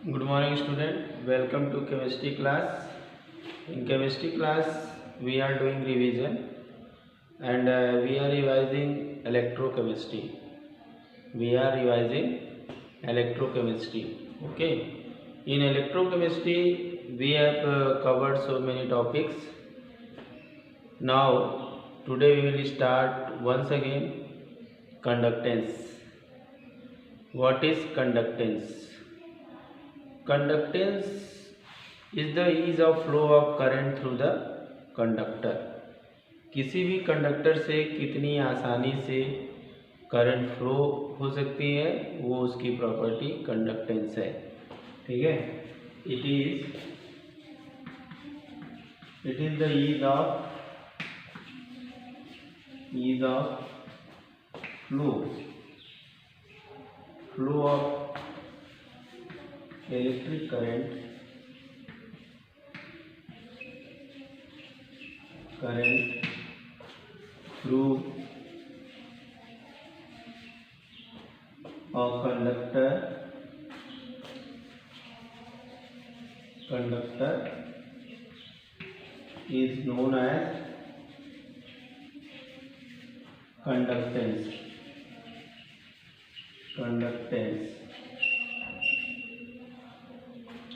Good morning student, welcome to chemistry class. In chemistry class we are doing revision and we are revising electrochemistry. Okay. In electrochemistry we have covered so many topics. Now today we will start once again conductance. What is conductance? Conductance is the ease of flow of current through the conductor. किसी भी conductor से कितनी आसानी से current flow हो सकती है वो उसकी प्रॉपर्टी कंडक्टेंस है। ठीक है, it is the ease of flow of electric current through a conductor is known as conductance.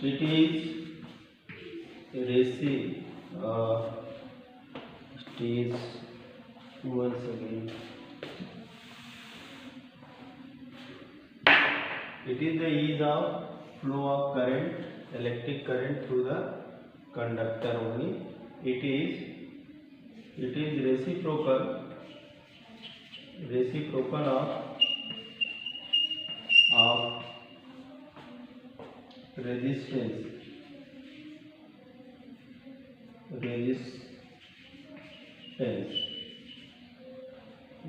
It is stage once again. It is the ease of flow of current, electric current through the conductor only. It is reciprocal of resistance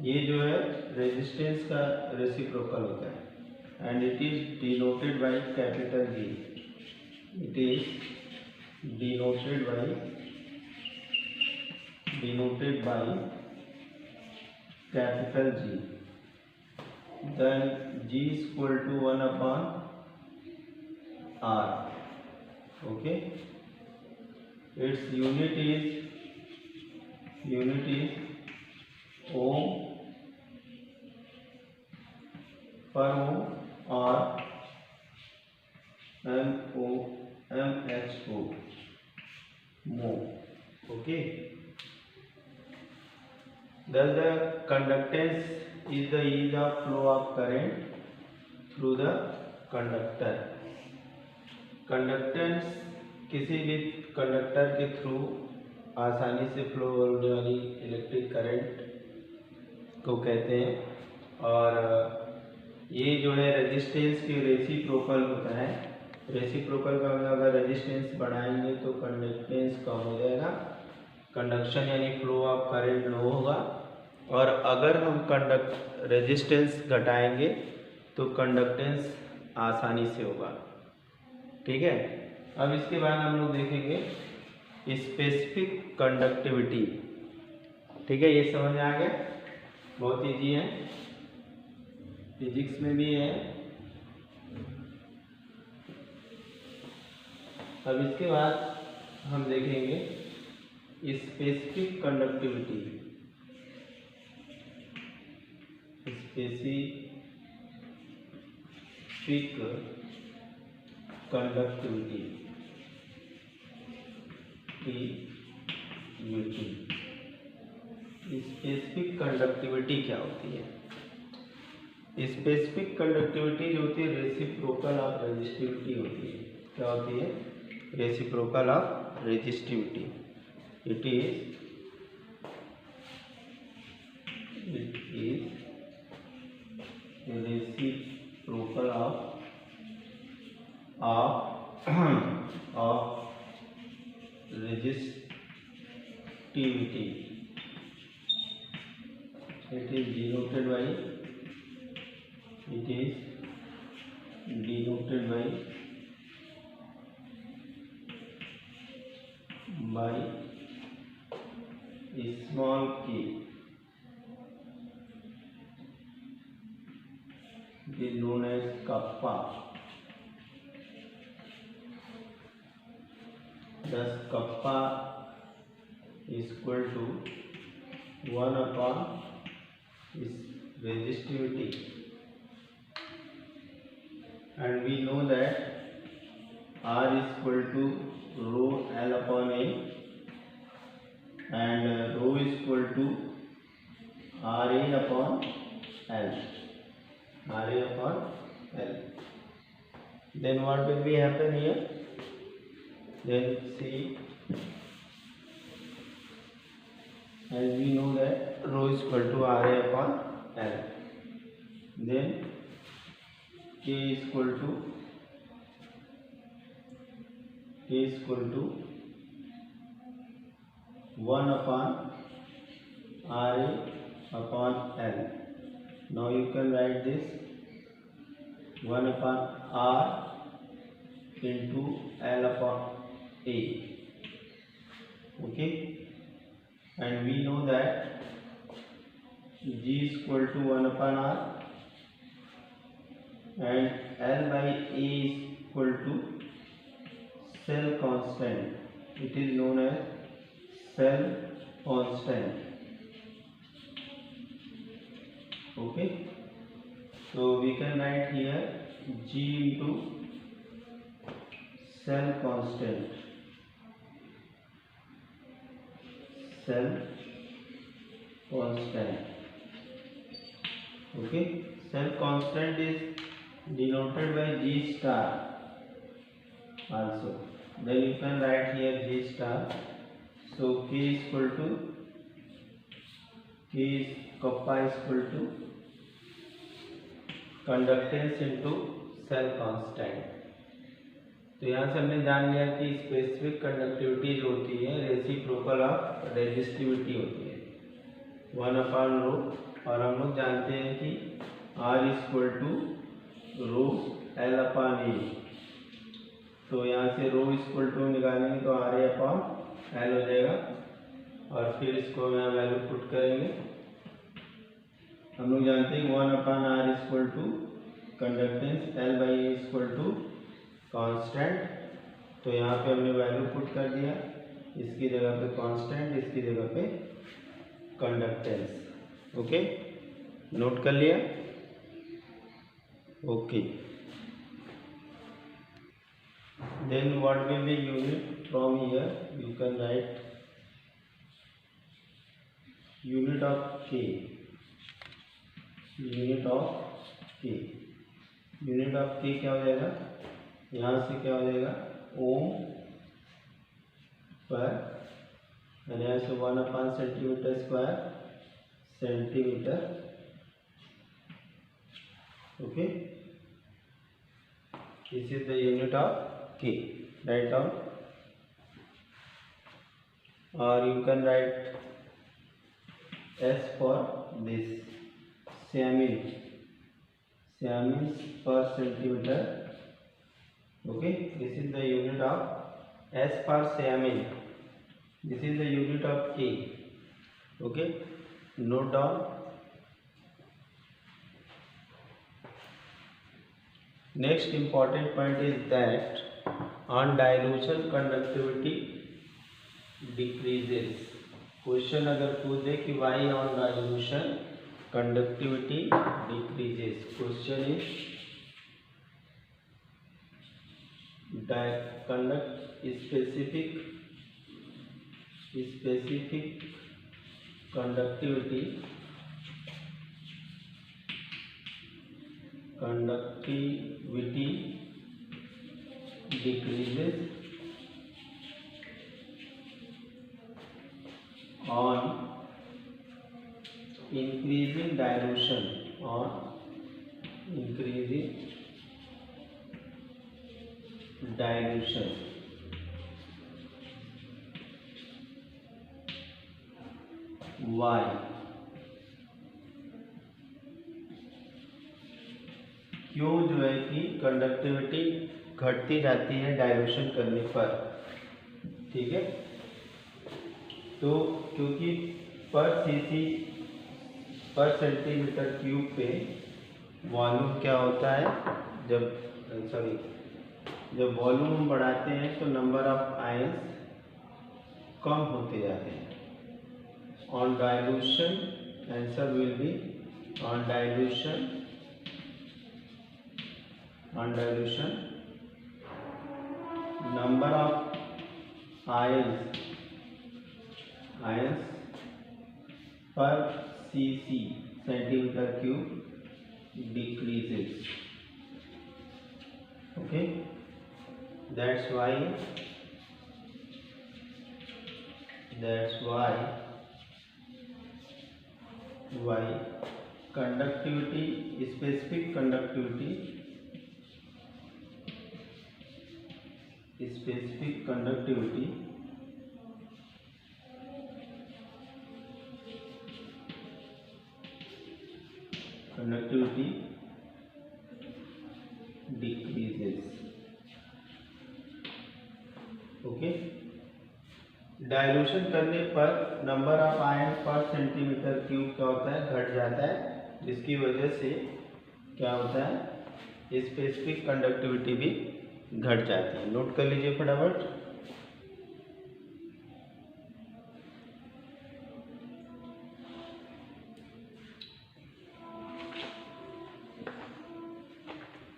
ये जो है resistance का reciprocal होता है and it is denoted by capital G. It is denoted by capital G. Then G is equal to 1/r. Okay, its unit is ohm per ohm or mho mho. Okay, thus the conductance is the ease of flow of current through the conductor. Conductance किसी भी conductor के through आसानी से flow होने वाली electric current को कहते हैं और ये जो है रेजिस्टेंस की रेसिप्रोकल होता है। रेसिप्रोकल का मतलब अगर रेजिस्टेंस बढ़ाएंगे तो कंडक्टेंस कम हो जाएगा, कंडक्शन यानी फ्लो ऑफ करंट लो होगा, और अगर हम रेजिस्टेंस घटाएंगे तो कंडक्टेंस आसानी से होगा। ठीक है, अब इसके बाद हम लोग देखेंगे स्पेसिफिक कंडक्टिविटी। ठीक है, ये समझ में आ गया, बहुत इजी है, फिजिक्स में भी है। अब इसके बाद हम देखेंगे स्पेसिफिक कंडक्टिविटी। स्पेसिफिक कंडक्टिविटी क्या होती है? स्पेसिफिक कंडक्टिविटी जो होती है रेसिप्रोकल ऑफ रेजिस्टिविटी होती है। क्या होती है? Reciprocal of resistivity. It is reciprocal of resistivity. It is denoted by small k. It is known as kappa. thus kappa is equal to 1 upon its resistivity, and we know that R is equal to rho L upon A, and rho is equal to RA upon L. RA upon L. Then what will be happen here? Then see, as we know that rho is equal to RA upon L. Then K is equal to 1 upon RA upon L. Now you can write this 1 upon R into L upon A. Okay, and we know that G is equal to 1 upon R, and L by A is equal to cell constant. It is known as cell constant. Okay, so we can write here G into cell constant. Cell constant. Okay, cell constant is denoted by G star also. Then you can write here G star. So K is equal to kappa is equal to conductance into cell constant. तो यहाँ से हमने जान लिया कि specific conductivity जो होती है रेसिप्रोकल ऑफ रेजिस्टिविटी होती है 1 अपॉन रो, और हम लोग जानते हैं कि R is equal to rho L upon A. तो यहाँ से रो इज इक्वल टू निकालेंगे तो RA अपॉन L हो जाएगा, और फिर इसको यहाँ वैल्यू पुट करेंगे। हम लोग जानते हैं 1 upon R is equal to conductance, L by A is equal to constant. तो यहाँ पे हमने वैल्यू पुट कर दिया, इसकी जगह पे कांस्टेंट, इसकी जगह पे कंडक्टेंस। ओके, नोट कर लिया। Okay, then what will be unit from here? You can write unit of K। Unit of K, unit of K क्या हो जाएगा? यहाँ से क्या हो जाएगा? ओम पर, यानी यहाँ से 1 upon centimetre square centimetre. Okay, this is the unit of K। Right down, और you can write S for this Siemens per centimeter. Okay, this is the unit of S per Siemens. This is the unit of K. Okay, note down. Next important point is that on dilution conductivity decreases. Question अगर पूछ दे कि why on dilution conductivity decreases, question is conduct specific conductivity decreases on increasing dilution, why? क्यों जो है कि conductivity घटती जाती है डाइल्यूशन करने पर। ठीक है, तो क्योंकि पर सीसी पर सेंटीमीटर क्यूब पे वॉल्यूम क्या होता है, जब वॉल्यूम बढ़ाते हैं तो नंबर ऑफ आयंस कम होते जाते हैं। On dilution, answer will be on dilution, number of ions per cc centimeter cube decreases. Okay, that's why conductivity, specific conductivity decreases. Okay, dilution करने पर नंबर ऑफ आयन पर centimetre cube क्या होता है, घट जाता है, जिसकी वजह से क्या होता है, स्पेसिफिक कंडक्टिविटी भी घट जाती है। नोट कर लीजिए फटाफट।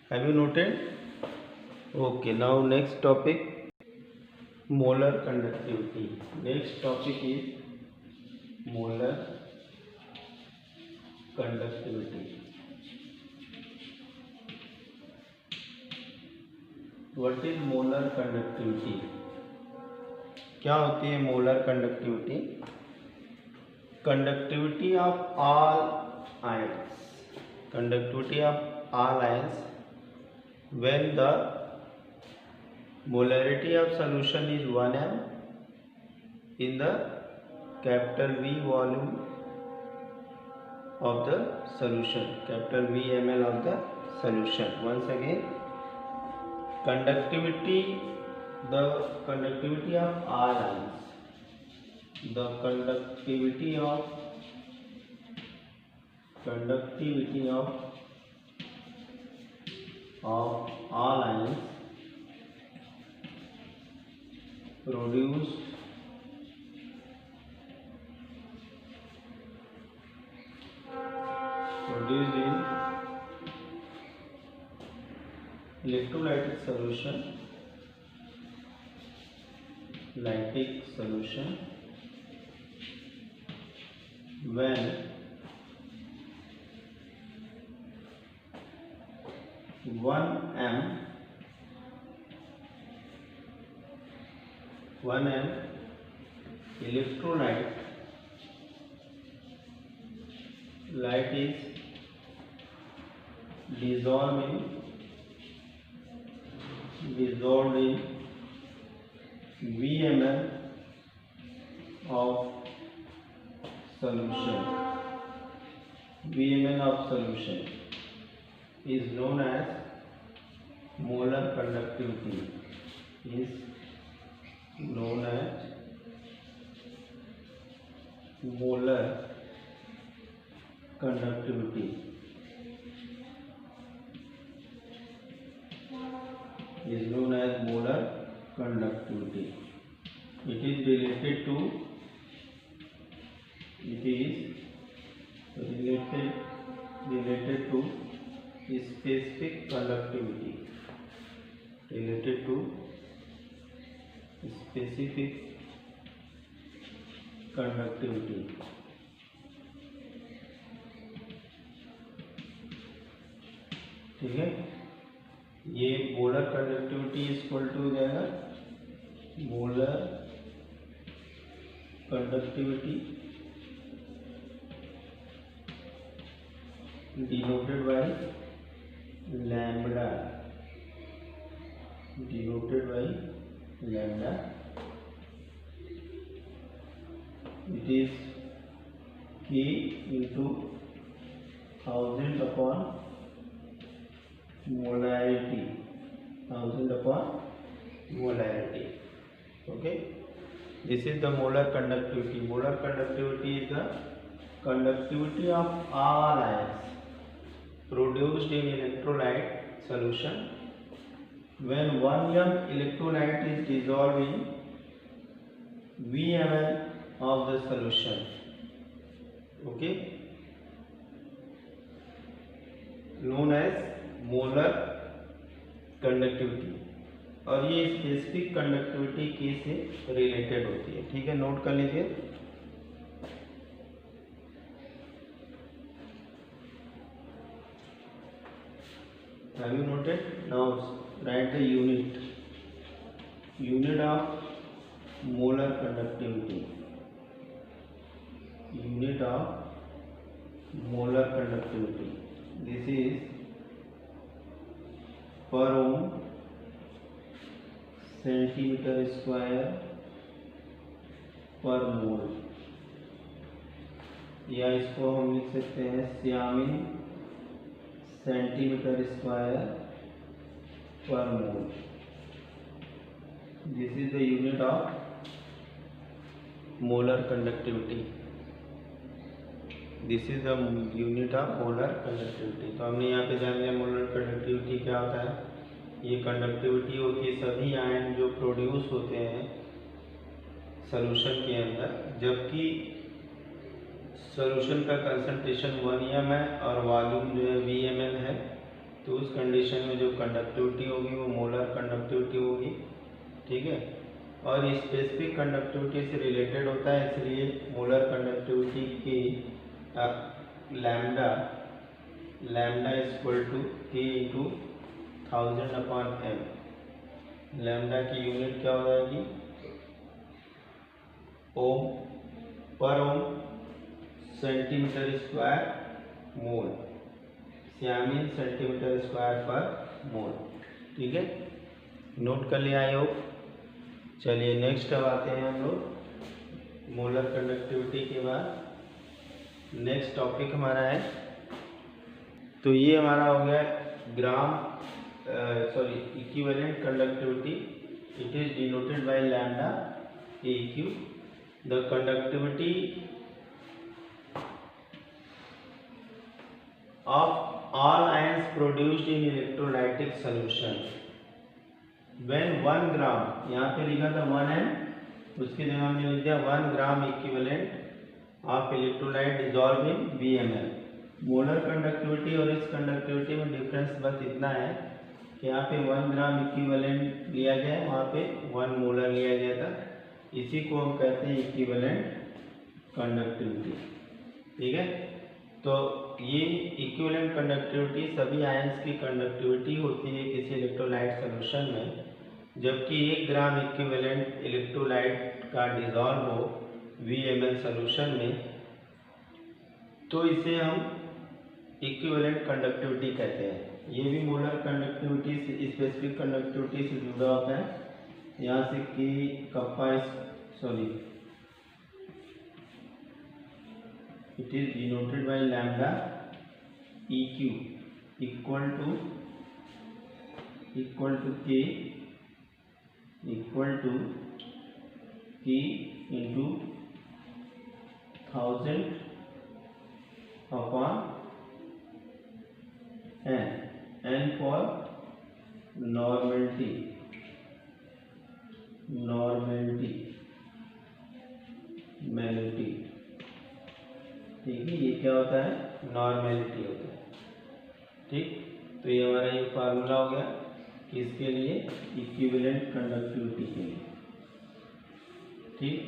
Have you noted? Okay, now next topic, molar conductivity. Next topic is molar conductivity. What is molar conductivity? क्या होती है molar conductivity? Conductivity of all ions. Conductivity of all ions when the molarity of solution is 1 m in the capital V volume of the solution, capital V ml of the solution. Once again, conductivity, the conductivity of all ions, the conductivity of all ions produced in electrolytic solution, when 1 m electrolyte is dissolved in VML of solution. VML of solution is known as molar conductivity. Is known as molar conductivity. Is known as molar conductivity. It is related to specific conductivity. ठीक है, ये molar conductivity equal to हो जाएगा molar conductivity denoted by lambda, it is K into 1000 upon molarity. Okay, this is the molar conductivity. Molar conductivity is the conductivity of all ions produced in electrolyte solution when 1 m electrolyte is dissolved in VML of the solution. Okay, known as molar conductivity, और ये specific conductivity के से related होती है। ठीक है, note कर लीजिए। Have you noted? Now write the unit of molar conductivity. Unit of molar conductivity. This is per ohm centimeter square per mole, या इसको हम लिख सकते हैं सियामिन centimetre square per mole. This is the unit of molar conductivity. This is the unit of molar conductivity. तो हमने यहाँ पे जान लिया मोलर कंडक्टिविटी क्या होता है। ये कंडक्टिविटी होती है सभी आयन जो प्रोड्यूस होते हैं सॉल्यूशन के अंदर, जबकि सॉल्यूशन का कंसंट्रेशन 1 m है और वॉल्यूम जो है VML है। तो उस कंडीशन में जो कंडक्टिविटी होगी वो मोलर कंडक्टिविटी होगी। ठीक है, और स्पेसिफिक कंडक्टिविटी से रिलेटेड होता है, इसलिए मोलर कंडक्टिविटी की lambda equal to K × 1000/m। Lambda की यूनिट क्या हो जाएगी? Ohm per ohm centimetre square mole, siemens centimetre square per mole. ठीक है, नोट कर लिया आई होप। चलिए नेक्स्ट अब आते हैं हम लोग मोलर कंडक्टिविटी के बाद नेक्स्ट टॉपिक हमारा है। तो ये हमारा हो गया equivalent conductivity. It is denoted by lambda EQ। The conductivity of all ions produced in electrolytic solution when 1 ग्राम, यहाँ पे लिखा था 1 m, उसकी जगह हमने लिख दिया 1 gram equivalent of electrolyte dissolve in VML। Molar conductivity और इस कंडक्टिविटी में डिफरेंस बस इतना है कि यहाँ पे 1 ग्राम इक्विवेलेंट लिया गया है, वहाँ पे 1 मोलर लिया गया था। इसी को हम कहते हैं इक्विवेलेंट कंडक्टिविटी। ठीक है, तो ये इक्विवेलेंट कंडक्टिविटी सभी आयंस की कंडक्टिविटी होती है किसी इलेक्ट्रोलाइट सॉल्यूशन में, जबकि 1 ग्राम इक्विवेलेंट इलेक्ट्रोलाइट का डिजॉल्व हो VML सॉल्यूशन में, तो इसे हम इक्विवेलेंट कंडक्टिविटी कहते हैं। ये भी मोलर कंडक्टिविटी से स्पेसिफिक कंडक्टिविटी से जुड़ा होता है। यहाँ से it is denoted by lambda EQ equal to K into 1000/n, n for normality। ठीक है, ये क्या होता है? नॉर्मेलिटी होता है। ठीक, तो ये हमारा ये फार्मूला हो गया किसके लिए? इक्विवेलेंट कंडक्टिविटी के लिए। ठीक,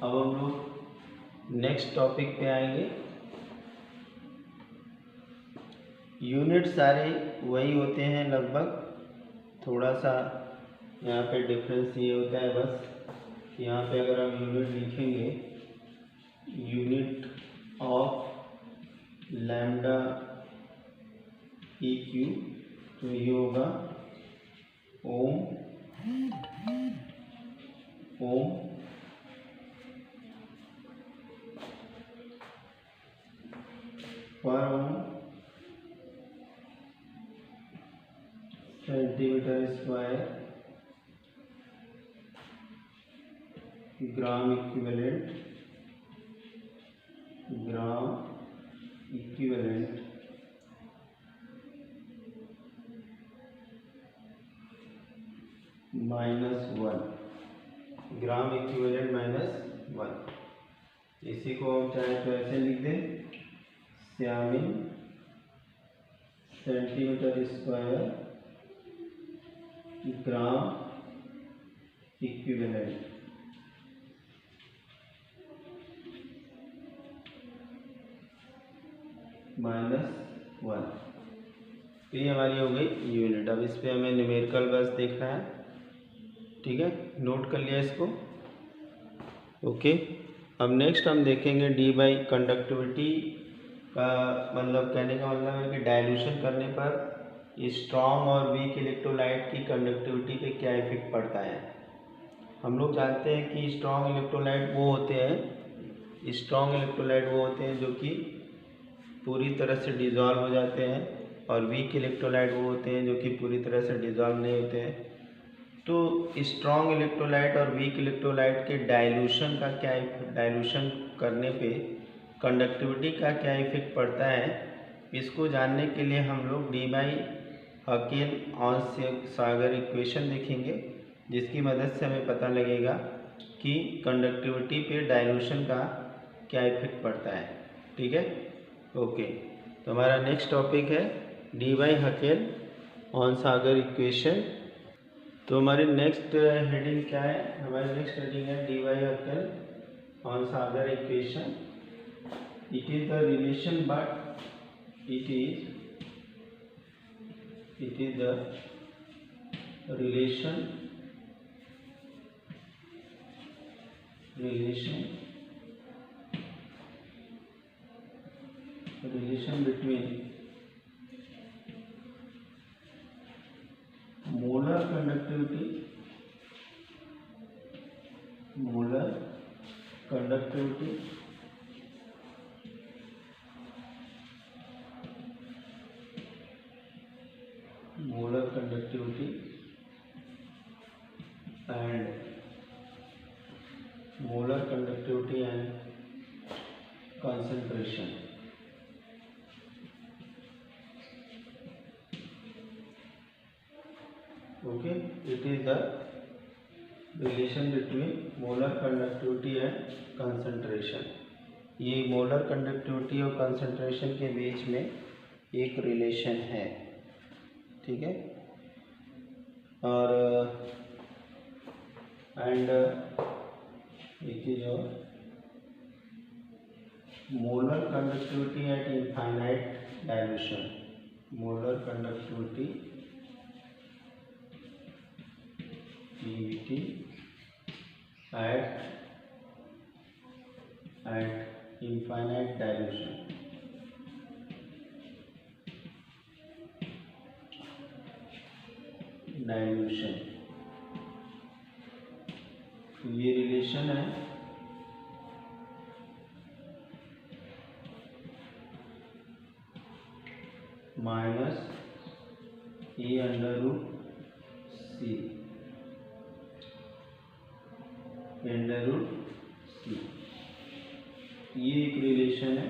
अब हम लोग नेक्स्ट टॉपिक पे आएंगे। यूनिट सारे वही होते हैं लगभग, थोड़ा सा यहाँ पे डिफरेंस ये होता है बस, यहाँ पे अगर हम यूनिट लिखेंगे, यूनिट ऑफ लैम्डा EQ, तो ये होगा ohm per ohm centimetre square gram equivalent -1। Gram equivalent minus 1। इसी को हम चाहे तो ऐसे लिख दें, siemens centimetre square gram equivalent -1। तो ये हमारी हो गई यूनिट। अब इस पे हमें न्यूमेरिकल बस देखना है, ठीक है, नोट कर लिया इसको। ओके, अब नेक्स्ट हम देखेंगे डी बाई कंडक्टिविटी का मतलब, कहने का मतलब है कि डाइल्यूशन करने पर स्ट्रॉन्ग और वीक इलेक्ट्रोलाइट की कंडक्टिविटी पे क्या इफेक्ट पड़ता है। हम लोग जानते हैं कि स्ट्रॉन्ग इलेक्ट्रोलाइट वो होते हैं जो कि पूरी तरह से डिज़ोल्व हो जाते हैं, और वीक इलेक्ट्रोलाइट वो होते हैं जो कि पूरी तरह से डिज़ोल्व नहीं होते हैं। तो स्ट्रॉन्ग इलेक्ट्रोलाइट और वीक इलेक्ट्रोलाइट के डाइल्यूशन करने पे कंडक्टिविटी का क्या इफेक्ट पड़ता है, इसको जानने के लिए हम लोग डी बाई हकेल-ऑन-सागर इक्वेशन देखेंगे, जिसकी मदद से हमें पता लगेगा कि कंडक्टिविटी पे डाइल्यूशन का क्या इफेक्ट पड़ता है। ठीक है, ओके। तो हमारा नेक्स्ट टॉपिक है डी बाई हकेल-ऑन-सागर इक्वेशन। तो हमारी नेक्स्ट हेडिंग क्या है, हमारी नेक्स्ट हेडिंग है Debye Huckel Onsager equation. It is the relation but it is the relation between molar conductivity and concentration. Okay, it is the relation between molar conductivity and concentration. ये molar conductivity और concentration के बीच में एक relation है, ठीक है। और and it is your molar conductivity eight infinite dilution, molar conductivity PVT at infinite dilution. ये रिलेशन है -E/√C ये एक रिलेशन है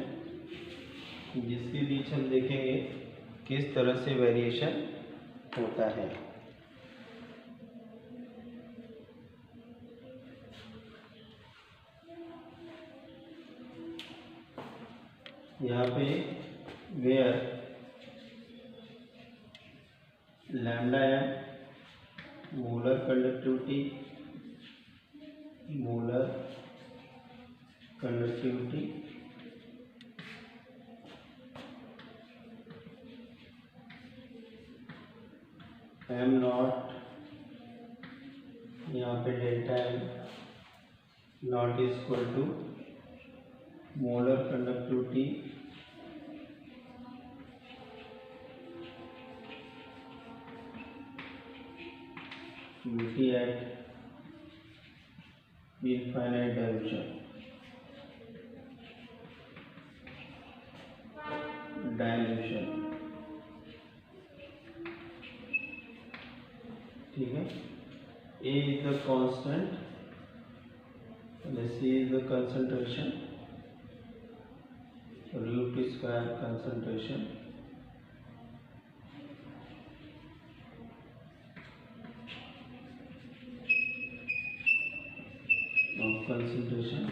जिसके बीच हम देखेंगे किस तरह से वेरिएशन होता है। यहाँ पे where lambda M molar conductivity M naught, यहाँ पे delta M naught is equal to molar conductivity VT at infinite dilution, ठीक है। A is the constant and C is the concentration, root square concentration, concentration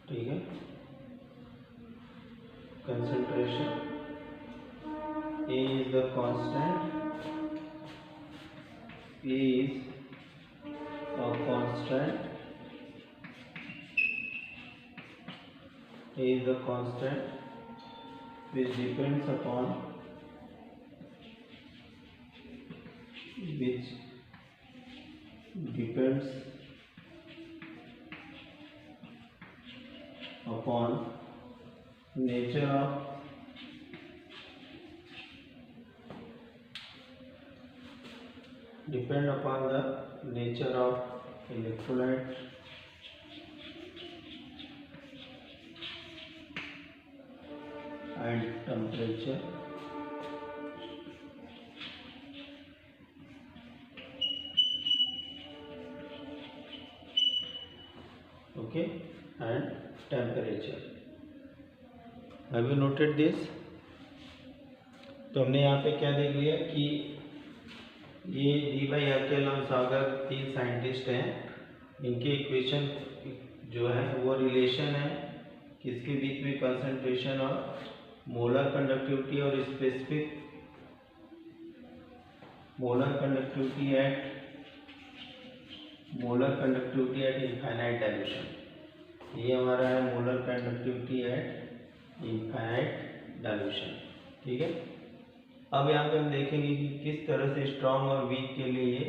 ठीक है, concentration A is the constant, A is a constant, A is the constant which depends upon nature of depend upon the nature of electrolyte and temperature okay and temperature. Have you noted this? तो हमने यहाँ पे क्या देख लिया कि ये D by एप्टेल और सागर तीन साइंटिस्ट हैं, इनके इक्वेशन जो है वो रिलेशन है किसके बीच में, कंसंट्रेशन और मोलर कंडक्टिविटी और specific molar conductivity eight infinite dilution. ये हमारा है molar conductivity eight infinite dilution. ठीक है, अब यहाँ पे हम देखेंगे कि किस तरह से स्ट्रॉन्ग और वीक के लिए ये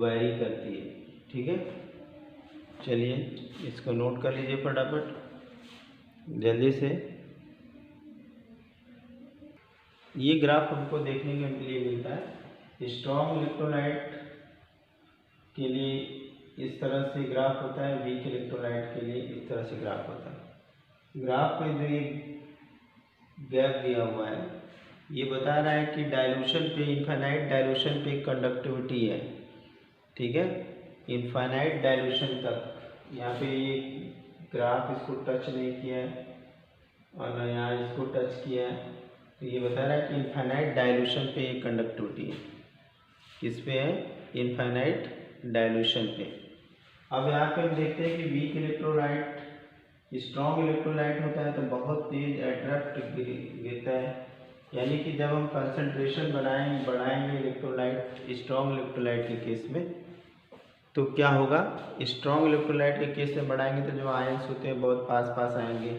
वेरी करती है। ठीक है, चलिए इसको नोट कर लीजिए फटाफट जल्दी से। ये ग्राफ हमको देखने के लिए मिलता है, स्ट्रॉन्ग इलेक्ट्रोलाइट के लिए इस तरह से ग्राफ होता है, वीक इलेक्ट्रोलाइट के लिए इस तरह से ग्राफ होता है। ग्राफ में जो ये गैप दिया हुआ है ये बता रहा है कि डाइल्यूशन पे, इनफाइनाइट डाइल्यूशन पे कंडक्टिविटी है। ठीक है, इनफाइनाइट डाइल्यूशन तक यहाँ पे ये ग्राफ इसको टच नहीं किया है और न यहाँ इसको टच किया है, तो ये बता रहा है कि इनफाइनाइट डाइल्यूशन पे एक कंडक्टिविटी है। किस पे है? इनफाइनाइट डाइल्यूशन पे। अब यहाँ पे हम देखते हैं कि वीक इलेक्ट्रोलाइट स्ट्रॉन्ग इलेक्ट्रोलाइट होता है तो बहुत तेज एब्रप्ट गिरता है, यानी कि जब हम कंसंट्रेशन बढ़ाएंगे इलेक्ट्रोलाइट स्ट्रॉन्ग इलेक्ट्रोलाइट के केस में तो क्या होगा, स्ट्रॉन्ग इलेक्ट्रोलाइट के केस में बढ़ाएंगे तो जो आयंस होते हैं बहुत पास आएंगे।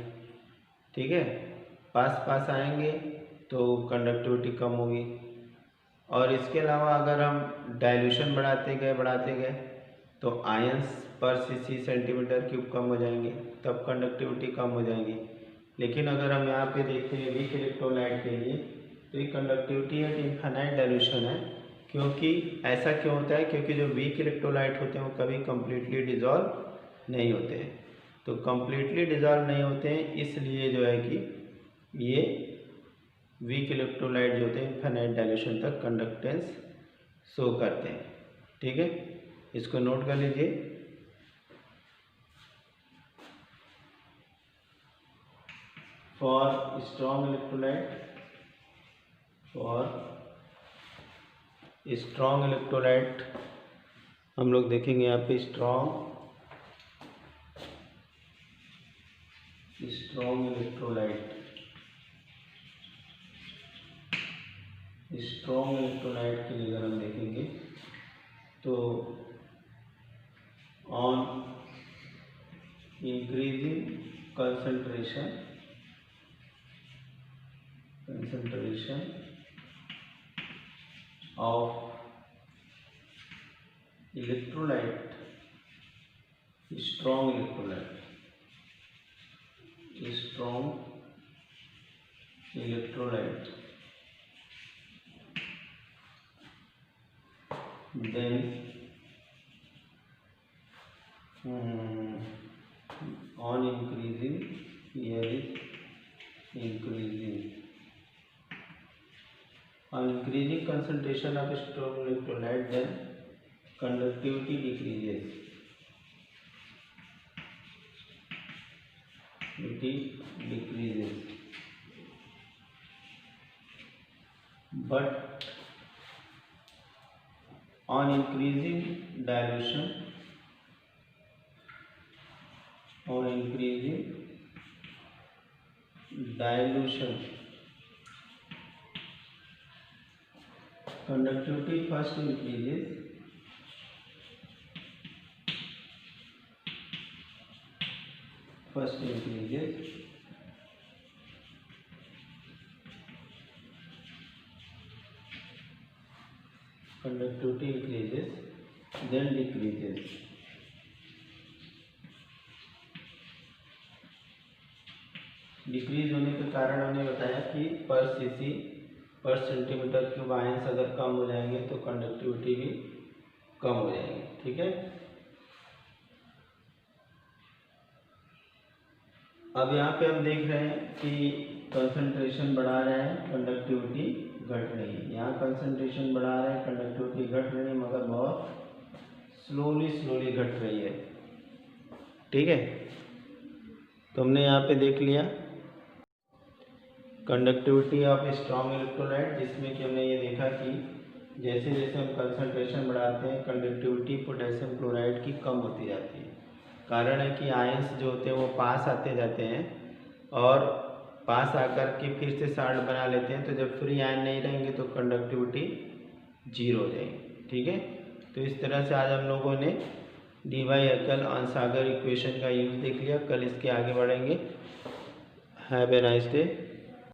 ठीक है, पास आएंगे तो कंडक्टिविटी कम होगी। और इसके अलावा अगर हम डाइल्यूशन बढ़ाते गए तो आयंस पर सीसी सेंटीमीटर क्यूब कम हो जाएंगे, तब कंडक्टिविटी कम हो जाएगी। लेकिन अगर हम यहाँ पे देखते हैं वीक इलेक्ट्रोलाइट के लिए तो ये कंडक्टिविटी एट इनफाइनाइट डाइल्यूशन है। क्योंकि ऐसा क्यों होता है? क्योंकि जो वीक इलेक्ट्रोलाइट होते हैं वो कभी कम्प्लीटली डिज़ोल्व नहीं होते हैं। तो कम्प्लीटली डिज़ोल्व नहीं होते हैं इसलिए जो है कि ये वीक इलेक्ट्रोलाइट जो होते हैं इनफाइनाइट डाइल्यूशन तक कंडक्टेंस शो करते हैं। ठीक है, इसको नोट कर लीजिए। फॉर स्ट्रॉन्ग इलेक्ट्रोलाइट हम लोग देखेंगे यहाँ पे स्ट्रॉन्ग इलेक्ट्रोलाइट के लिए अगर हम देखेंगे तो on increasing concentration of electrolyte, strong electrolyte, then on increasing, here is increasing, on increasing concentration of strong electrolyte, then conductivity decreases. But on increasing dilution, conductivity first increases, conductivity increases, then decreases. Decrease होने के कारण हमने बताया कि पर CC पर centimetre cube ions अगर कम हो जाएंगे तो कंडक्टिविटी भी कम हो जाएगी। ठीक है, अब यहाँ पे हम देख रहे हैं कि कंसंट्रेशन बढ़ा रहे हैं, कंडक्टिविटी घट रही है। यहाँ कंसंट्रेशन बढ़ा रहे हैं, कंडक्टिविटी घट रही है, मगर बहुत स्लोली घट रही है। ठीक है, तो हमने यहाँ पे देख लिया कंडक्टिविटी ऑफ स्ट्रॉन्ग इलेक्ट्रोलाइट, जिसमें कि हमने ये देखा कि जैसे जैसे हम कंसंट्रेशन बढ़ाते हैं कंडक्टिविटी पोटेशियम क्लोराइड की कम होती जाती है। कारण है कि आयंस जो होते हैं वो पास आते जाते हैं और पास आकर के फिर से साल्ट बना लेते हैं, तो जब फ्री आयन नहीं रहेंगे तो कंडक्टिविटी 0 हो जाएगी। ठीक है, तो इस तरह से आज हम लोगों ने डी वाई एकल ऑन सागर इक्वेशन का यूज़ देख लिया। कल इसके आगे बढ़ेंगे। Have a nice day.